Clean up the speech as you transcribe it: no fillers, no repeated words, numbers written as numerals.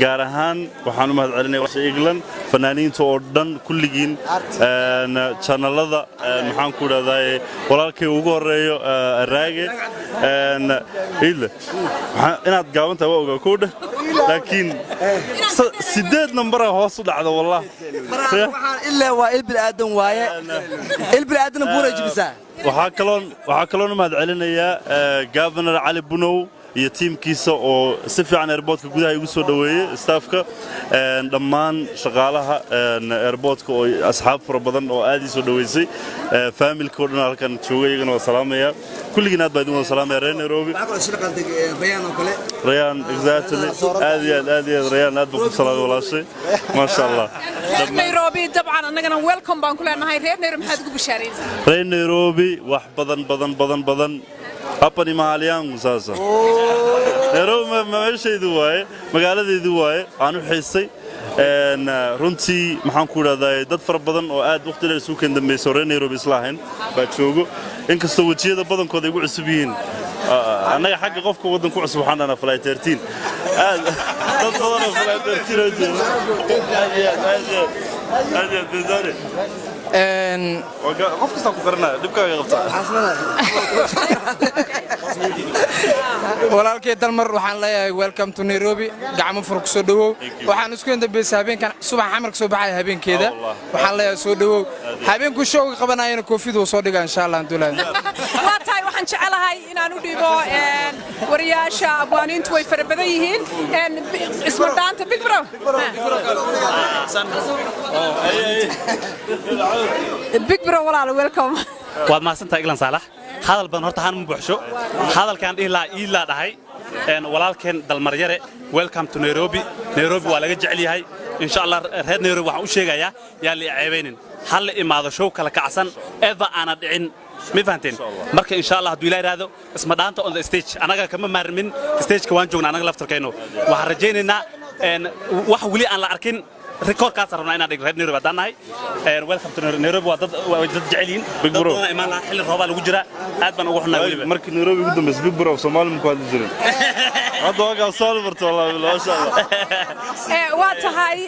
gaar ahaan waxaan u mahadcelinayaa Washa England fanaaniinta oo dhan kulligiin channelada maxaan ku raadayay walaalkay ugu horeeyo raage inaad gaabanta waa ogaa koodha laakiin 8 number hoos u dhacdo wallahi إلا وإلبل آدم وايا إلبل آدم بورا جبسا waxaa kaloo mahadcelinayaa Governor Ali Bunow iyo teamkiisa oo si fiican airportka gudaha ugu soo dhaweeyay staffka dhammaan shaqaalaha airportka oo asxaab fara badan oo aad soo dhaweysay family-ka oo dhan halkan joogay iyagana waa salaamaya kulligiin aad baa idin wada salaamaya reer Nairobi Rayaan exactly aad Rayaan aad buu ku salaamay walaashay ma sha Allah Nairobi dabcan annagana welcome baan ku leenahay reer Nairobi maxaad ugu bashaaraysaa reer Nairobi wax badan أبني ماليان مساسا. نروح ما شيء دواي مقالة دواي أنا حسي إن رنتي محن كورا ذا دت فرق بدن أو أد وقت اللي سوق عندما بيسورين نيروبي إصلاحين بتشوفه إنك استوتشي هذا بدن كده يقول عصبيين أنا حق قفك بدن كوع سبحان الله فلاي 13 دت بدن فلاي 13 أجل بزاري قفك استقرنا نبكي يا غبطة walaalkay dalmar waxaan leeyahay welcome to Nairobi gacmo furug soo dhawow waxaan isku inta bees habeenkan subax xamarka soo baxay habeenkeeda waxaan leeyahay soo dhawow habeenku showga qabanayna koofidu soo dhiga insha Allah duulaan waa tahay waxaan jecelahay inaan u dhibo wariyaasha abwaaniintu way fara badan yihiin isma dhaanta big bro big bro walaal welcome waad maasantahay Iglan Saalax hadal badan horta han buuxsho hadalkan ila dhahay walaalkeen dalmaryare welcome to Nairobi waa laga jecel yahay insha Allah reer Nairobi waxaan u sheegayaa yaa la ceebeynin hal imaado show kala kacsan ever ana dhicin ma fahanteen marka insha Allah haduu ilaahay raado isma dhaanta on the stage anaga kama maarmin stage ka waan joognaa anaga laftarkayno waxaan rajaynaynaa wax wali aan la arkin record kaas rabnaa inaan dhigno reer Nairobi hadanahay welcome to Nairobi waa dad jecelin big bro imaan la xilli rooba lagu jira aad baan ugu xunaa waliba markii Nairobi ugu dambeysay big bro Soomaali ma ku hadli jirin hadda waa gaasal barto wallahi ma sha Allah waa tahay